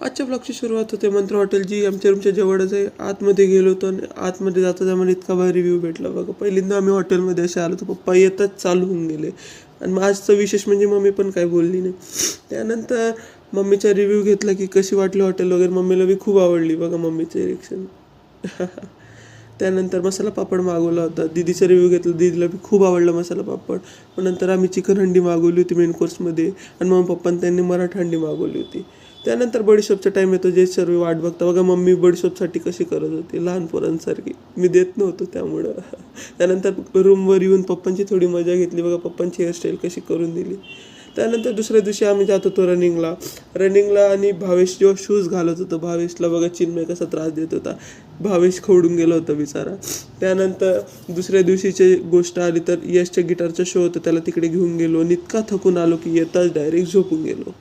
आजच्या ब्लॉगची सुरुवात होते मंत्र हॉटेल, जी आमच्या रूमच्या जवळच आहे. आतमध्ये गेलो होतो आणि आतमध्ये जाता आम्हाला इतका भारी रिव्ह्यू भेटला बघा. पहिल्यांदा आम्ही हॉटेलमध्ये असे आलो तर पप्पा येतच चालू होऊन गेले. आणि मग आजचं विशेष म्हणजे मम्मी पण काय बोलली नाही. त्यानंतर मम्मीचा रिव्ह्यू घेतला की कशी वाटली हॉटेल वगैरे. मम्मीला बी खूप आवडली बघा मम्मीचे रिएक्शन. त्यानंतर मसाला पापड मागवला होता. दीदीचा रिव्ह्यू घेतला, दीदीला बी खूप आवडला मसाला पापड. मग नंतर आम्ही चिकन हंडी मागवली होती मेन कोर्समध्ये. आणि मग पप्पांनी त्यांनी मराठा हंडी मागवली होती. त्यानंतर बडीशोपचा टाईम येतो, जे सर्व वाट बघता बघा. मम्मी बडीशोपसाठी कशी करत होती लहान पोरांसारखी, मी देत नव्हतो त्यामुळं. त्यानंतर रूमवर येऊन पप्पांची थोडी मजा घेतली बघा. पप्पांची हेअरस्टाईल कशी करून दिली. त्यानंतर दुसऱ्या दिवशी आम्ही जात होतो रनिंगला आणि भावेश जेव्हा शूज घालत होतं, भावेशला बघा चिन्मय कसा त्रास देत होता. भावेश खवडून गेला होता बिचारा. त्यानंतर दुसऱ्या दिवशीची गोष्ट आली तर यशच्या गिटारचा शो होता, त्याला तिकडे घेऊन गेलो आणि इतका थकून आलो की येताच डायरेक्ट झोपून गेलो.